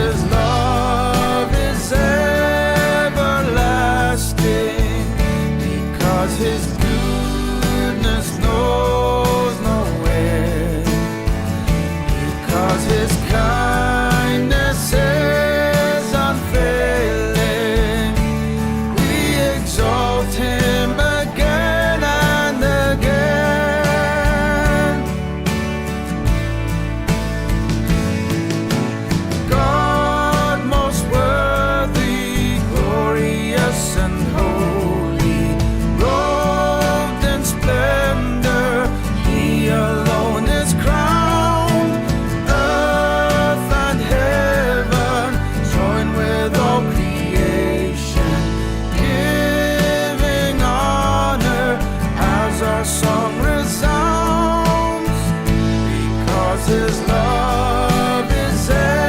his love is everlasting, because his goodness knows no end, because his kindness is unfailing. We exalt him again and again. God most worthy, glorious and holy, robed in splendor, he alone is crowned. Earth and heaven join with all creation, giving honor as our song resounds, because his love is everlasting,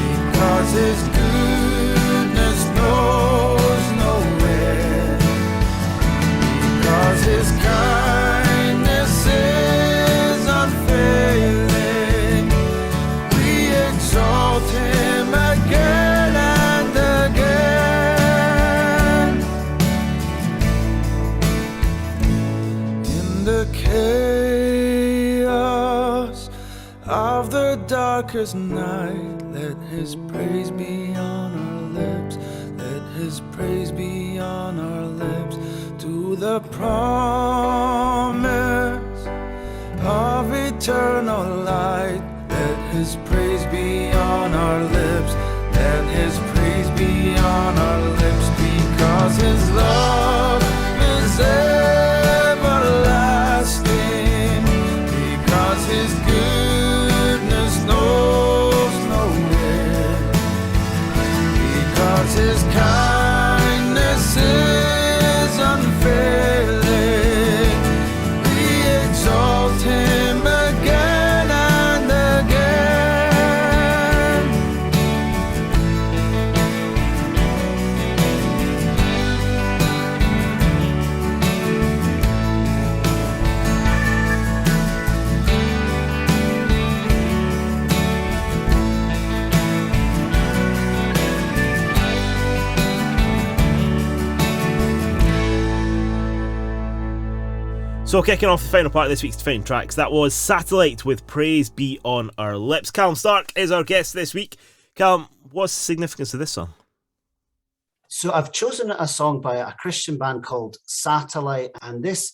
because his goodness knows no end, because his kindness is unfailing. We exalt him again and again. In the chaos of the darkest night, let his praise be on our lips. Let his praise be on our lips, to the promise of eternal light. Let his praise be on our lips. Let his praise be on our lips, because his love is everlasting, because his goodness knows no end, because his kindness is unfailing. We exalt him again and again. So kicking off the final part of this week's Defining Tracks, that was Satellite with Praise Be On Our Lips. Calum Stark is our guest this week. Calum, what's the significance of this song? So I've chosen a song by a Christian band called Satellite, and this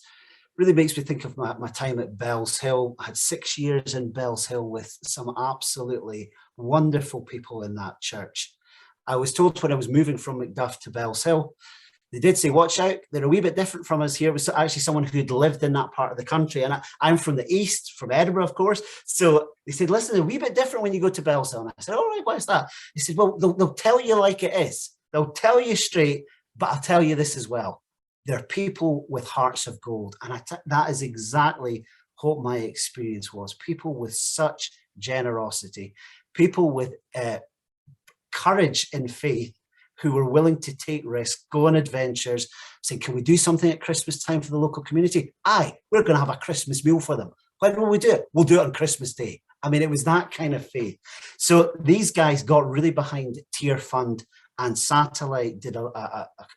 really makes me think of my time at Bells Hill. I had 6 years in Bells Hill with some absolutely wonderful people in that church. I was told when I was moving from Macduff to Bells Hill, they did say, watch out, they're a wee bit different from us here. It was actually someone who'd lived in that part of the country. And I'm from the east, from Edinburgh, of course. So they said, listen, they're a wee bit different when you go to Bells Hill. And I said, all right, why is that? They said, well, they'll tell you like it is. They'll tell you straight, but I'll tell you this as well. They're people with hearts of gold. And that is exactly what my experience was. People with such generosity, people with courage and faith, who were willing to take risks, go on adventures, saying, can we do something at Christmas time for the local community? Aye, we're going to have a Christmas meal for them. When will we do it? We'll do it on Christmas Day. I mean, it was that kind of faith. So these guys got really behind Tier Fund, and Satellite did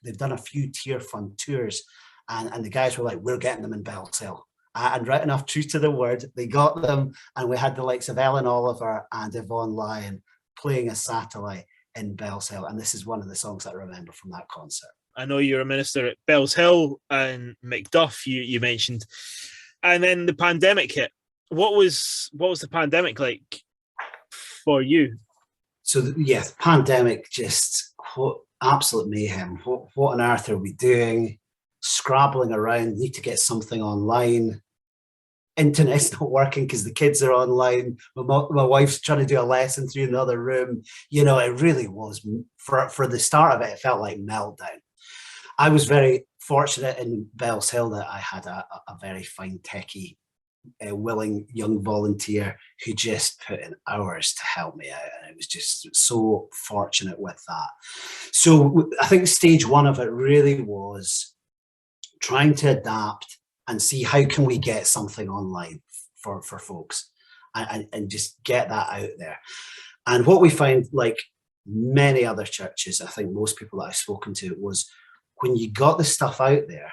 they've done a few Tier Fund tours, and the guys were like, we're getting them in Bells Hill. And right enough, true to the word, they got them, and we had the likes of Ellen Oliver and Yvonne Lyon playing a Satellite in Bells Hill, and this is one of the songs that I remember from that concert. I know you're a minister at Bells Hill and Macduff, you mentioned, and then the pandemic hit. What was the pandemic like for you? So yeah, pandemic, just what absolute mayhem. What on earth are we doing? Scrabbling around, need to get something online. Internet's not working because the kids are online. My wife's trying to do a lesson through another room. You know, it really was, for the start of it, it felt like meltdown. I was very fortunate in Bells Hill that I had a very fine techie, willing young volunteer who just put in hours to help me out. And it was just so fortunate with that. So I think stage one of it really was trying to adapt and see how can we get something online for folks. and just get that out there. And what we find, like many other churches, I think most people that I've spoken to, was when you got the stuff out there,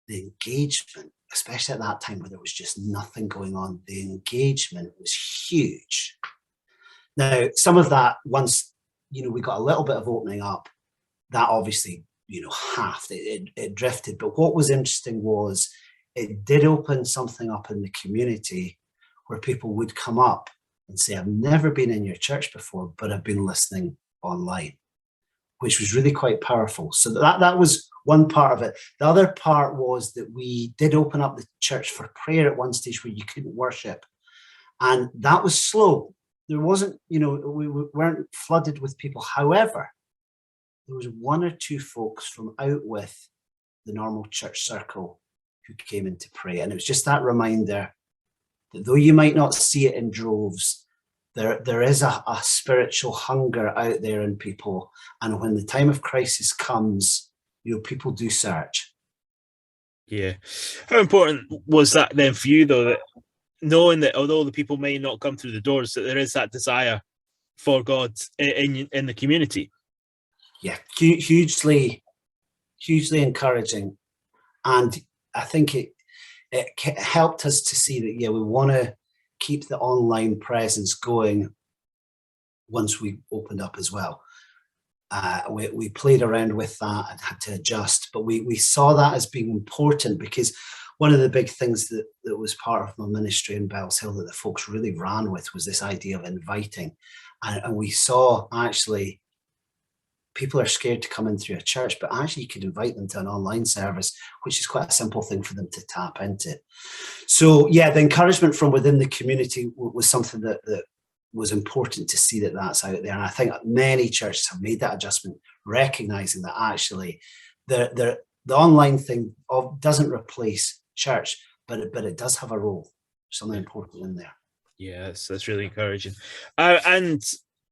the engagement, especially at that time where there was just nothing going on, the engagement was huge. Now, some of that, once, we got a little bit of opening up, that obviously, halved, it drifted. But what was interesting was it did open something up in the community where people would come up and say, I've never been in your church before, but I've been listening online, which was really quite powerful. So that was one part of it. The other part was that we did open up the church for prayer at one stage where you couldn't worship. And that was slow. There wasn't, we weren't flooded with people. However, there was one or two folks from out with the normal church circle who came in to pray. And it was just that reminder that though you might not see it in droves, there is a spiritual hunger out there in people. And when the time of crisis comes, people do search. Yeah. How important was that then for you, though, that knowing that although the people may not come through the doors, that there is that desire for God in the community? Yeah, hugely encouraging. And I think it helped us to see that, we want to keep the online presence going once we opened up as well. We played around with that and had to adjust, but we saw that as being important, because one of the big things that was part of my ministry in Bells Hill that the folks really ran with was this idea of inviting. And we saw actually people are scared to come in through a church, but actually you could invite them to an online service, which is quite a simple thing for them to tap into. So yeah, the encouragement from within the community was something that was important to see that that's out there. And I think many churches have made that adjustment, recognizing that actually the online thing doesn't replace church, but it does have a role, something important in there. Yeah, that's really encouraging. And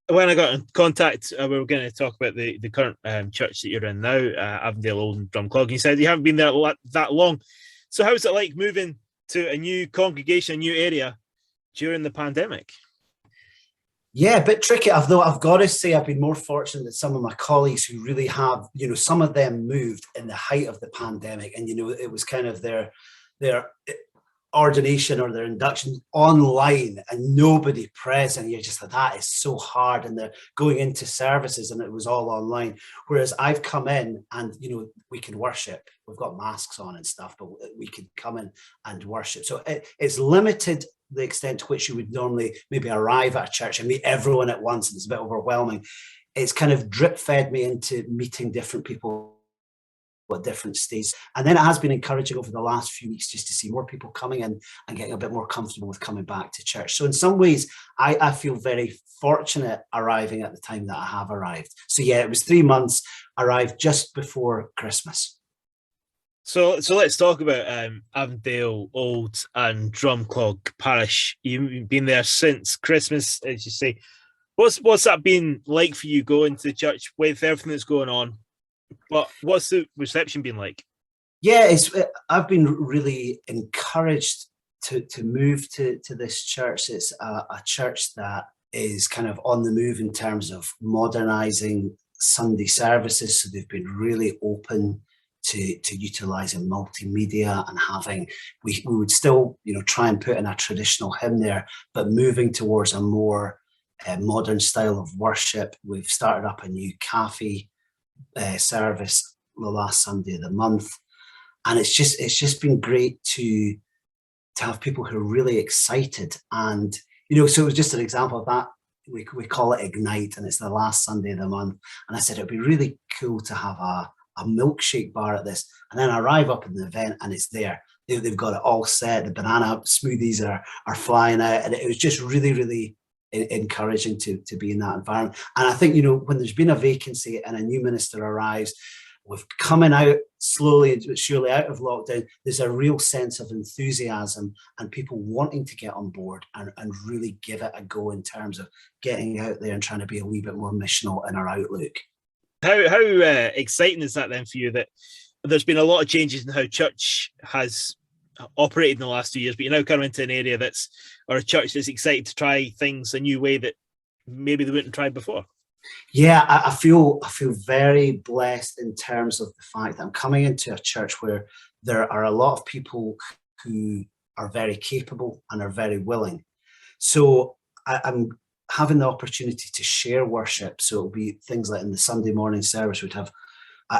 when I got in contact, we were going to talk about the current church that you're in now, Avondale Old and Drumclog. You said you haven't been there that long. So how's it like moving to a new congregation, a new area during the pandemic? Yeah, a bit tricky. Although I've got to say I've been more fortunate than some of my colleagues who really have, some of them moved in the height of the pandemic, and it was kind of their ordination or their induction online and nobody present. You're just like, that is so hard, and they're going into services and it was all online. Whereas I've come in and we can worship, we've got masks on and stuff, but we could come in and worship. So it's limited the extent to which you would normally maybe arrive at a church and meet everyone at once, and it's a bit overwhelming. It's kind of drip fed me into meeting different people at different stages. And then it has been encouraging over the last few weeks just to see more people coming in and getting a bit more comfortable with coming back to church. So in some ways, I feel very fortunate arriving at the time that I have arrived. So yeah, it was 3 months, arrived just before Christmas. So let's talk about Avondale Old and Drumclog Parish. You've been there since Christmas, as you say. What's that been like for you going to church with everything that's going on? But what's the reception been like? Yeah, I've been really encouraged to move to this church. It's a church that is kind of on the move in terms of modernizing Sunday services. So they've been really open to utilizing multimedia and having, we would still, try and put in a traditional hymn there, but moving towards a more modern style of worship. We've started up a new cafe service the last Sunday of the month, and it's just been great to have people who are really excited. And so it was just an example of that. We call it Ignite, and it's the last Sunday of the month, and I said it'd be really cool to have a milkshake bar at this, and then I arrive up in the event and it's there. They've got it all set, the banana smoothies are flying out, and it was just really, really encouraging to be in that environment. And I think, when there's been a vacancy and a new minister arrives, with coming out slowly but surely out of lockdown, there's a real sense of enthusiasm and people wanting to get on board and really give it a go in terms of getting out there and trying to be a wee bit more missional in our outlook. How exciting is that then for you, that there's been a lot of changes in how church has operated in the last 2 years, but you're now coming into an area or a church that's excited to try things a new way that maybe they wouldn't have tried before. Yeah, I feel very blessed in terms of the fact that I'm coming into a church where there are a lot of people who are very capable and are very willing. So I'm having the opportunity to share worship. So it'll be things like in the Sunday morning service, we'd have,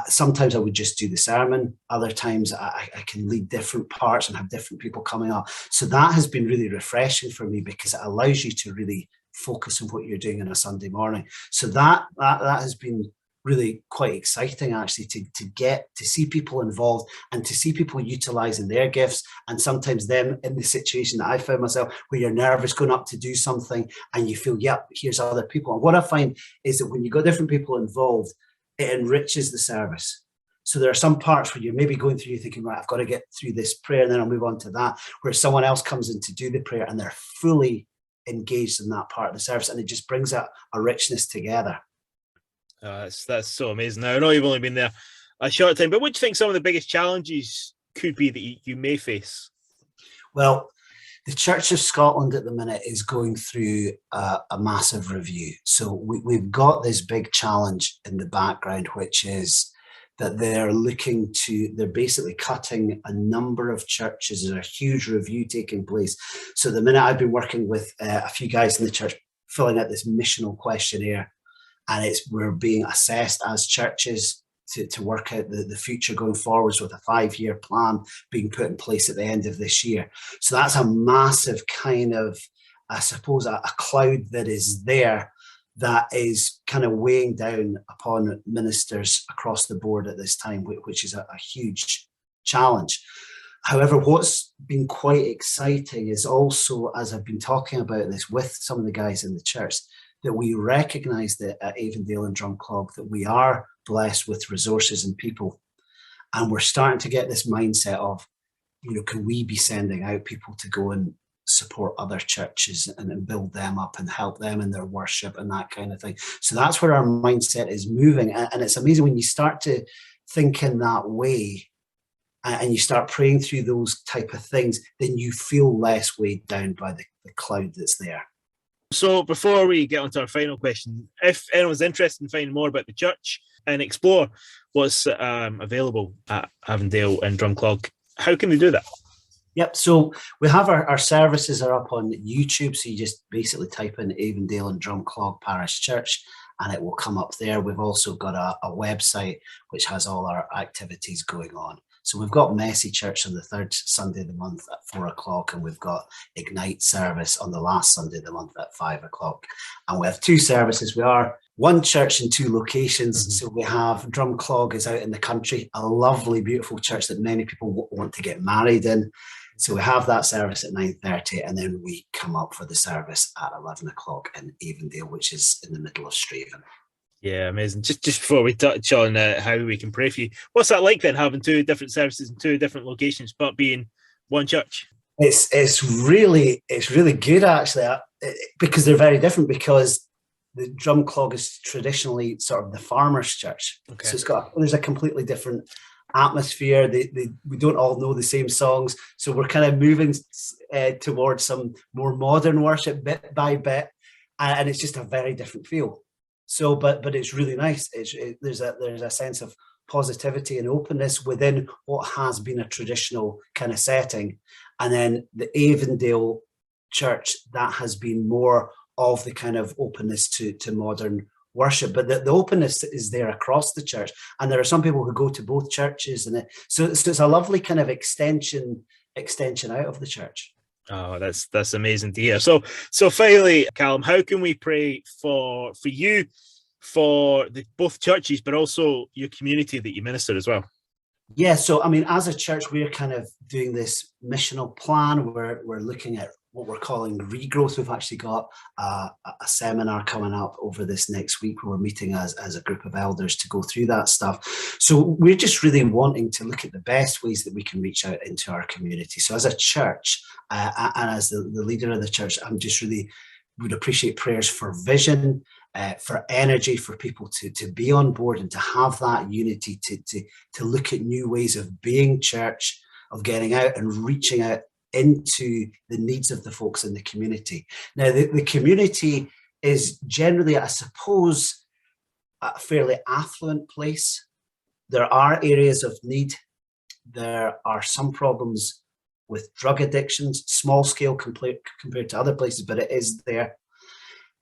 sometimes I would just do the sermon. Other times I can lead different parts and have different people coming up. So that has been really refreshing for me because it allows you to really focus on what you're doing on a Sunday morning. So that has been really quite exciting, actually, to get to see people involved and to see people utilizing their gifts, and sometimes them in the situation that I found myself where you're nervous going up to do something and you feel, yep, here's other people. And what I find is that when you've got different people involved, it enriches the service. So there are some parts where you're maybe going through, you're thinking, right, I've got to get through this prayer and then I'll move on to that, where someone else comes in to do the prayer and they're fully engaged in that part of the service, and it just brings a richness together. That's so amazing. Now, I know you've only been there a short time, but what do you think some of the biggest challenges could be that you may face? Well, the Church of Scotland at the minute is going through a massive review. So we've got this big challenge in the background, which is that they're basically cutting a number of churches. There's a huge review taking place. So the minute I've been working with a few guys in the church filling out this missional questionnaire, and we're being assessed as churches to work out the future going forwards, with a 5-year plan being put in place at the end of this year. So that's a massive kind of, I suppose, a cloud that is there that is kind of weighing down upon ministers across the board at this time, which is a huge challenge. However, what's been quite exciting is also, as I've been talking about this with some of the guys in the church, that we recognise that at Avondale and Drumclog that we are blessed with resources and people. And we're starting to get this mindset of, can we be sending out people to go and support other churches and build them up and help them in their worship and that kind of thing. So that's where our mindset is moving. And it's amazing when you start to think in that way and you start praying through those type of things, then you feel less weighed down by the cloud that's there. So before we get on to our final question, if anyone's interested in finding more about the church and explore what's available at Avondale and Drumclog, how can they do that? Yep, so we have our services are up on YouTube, so you just basically type in Avondale and Drumclog Parish Church and it will come up there. We've also got a website which has all our activities going on. So we've got Messy Church on the third Sunday of the month at 4:00, and we've got Ignite service on the last Sunday of the month at 5:00. And we have 2 services. We are one church in 2 locations. Mm-hmm. So we have Drumclog is out in the country, a lovely, beautiful church that many people want to get married in. So we have that service at 9:30, and then we come up for the service at 11:00 in Avondale, which is in the middle of Straven. Yeah, amazing. Just before we touch on how we can pray for you, what's that like then, having 2 different services in 2 different locations, but being one church? It's really good, actually, because they're very different. Because the Drumclog is traditionally sort of the farmers' church, okay. So there's a completely different atmosphere. We don't all know the same songs, so we're kind of moving towards some more modern worship bit by bit, and it's just a very different feel. So, but it's really nice. There's a sense of positivity and openness within what has been a traditional kind of setting, and then the Avondale Church, that has been more of the kind of openness to modern worship. But the openness is there across the church, and there are some people who go to both churches, and so it's a lovely kind of extension out of the church. Oh, that's amazing to hear. So finally, Calum, how can we pray for you, for both churches, but also your community that you minister as well? Yeah, so I mean, as a church, we're kind of doing this missional plan. We're looking at what we're calling regrowth. We've actually got a seminar coming up over this next week where we're meeting as a group of elders to go through that stuff. So we're just really wanting to look at the best ways that we can reach out into our community. So as a church, and as the leader of the church, I'm just really would appreciate prayers for vision, for energy, for people to be on board and to have that unity, to look at new ways of being church, of getting out and reaching out into the needs of the folks in the community. Now, the community is generally, I suppose, a fairly affluent place. There are areas of need. There are some problems with drug addictions, small scale compared to other places, but it is there.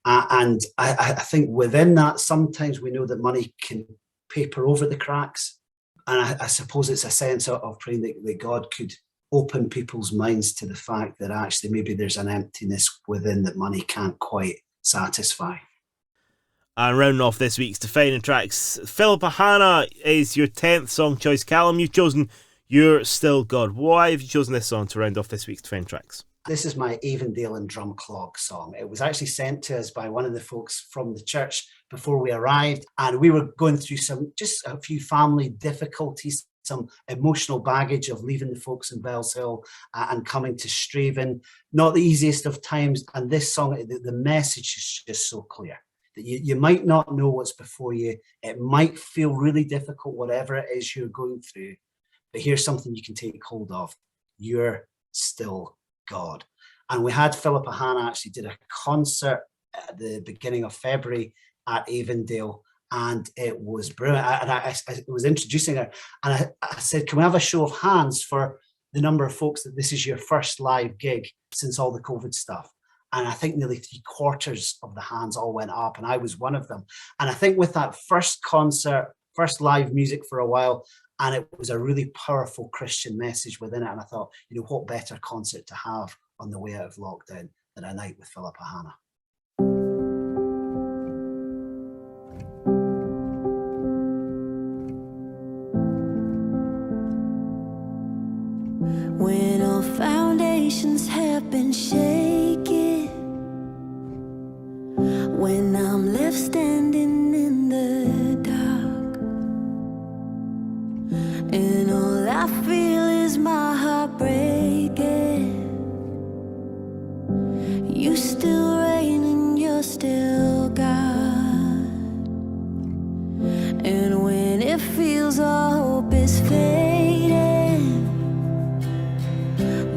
And I think within that, sometimes we know that money can paper over the cracks. And I suppose it's a sense of praying that God could open people's minds to the fact that actually maybe there's an emptiness within that money can't quite satisfy. And rounding off this week's Defining Tracks, Philippa Hannah is your 10th song choice. Callum, you've chosen You're Still God. Why have you chosen this song to round off this week's Defining Tracks? This is my Avondale and Drumclog song. It was actually sent to us by one of the folks from the church before we arrived, and we were going through just a few family difficulties, some emotional baggage of leaving the folks in Bells Hill and coming to Straven. Not the easiest of times, and this song, the message is just so clear. That you might not know what's before you. It might feel really difficult, whatever it is you're going through, but here's something you can take hold of. You're still God. And we had Philippa Hannah actually did a concert at the beginning of February at Avondale, and it was brilliant. I was introducing her, and I said, can we have a show of hands for the number of folks that this is your first live gig since all the COVID stuff? And I think nearly 3/4 of the hands all went up, and I was one of them. And I think with that first concert, first live music for a while, and it was a really powerful Christian message within it. And I thought, what better concert to have on the way out of lockdown than a night with Philippa Hannah. When all foundations have been shaken, when I'm left standing in the dark, and all I feel is my heart breaking, you still reign and you're still God. And when it feels all hope is fading,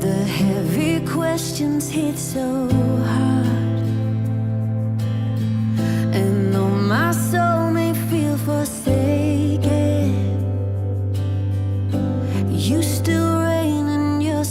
the heavy questions hit so hard, and though my soul may feel forsaken, you still reign and you're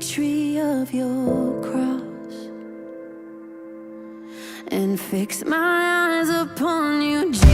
victory of your cross and fix my eyes upon you, Jesus.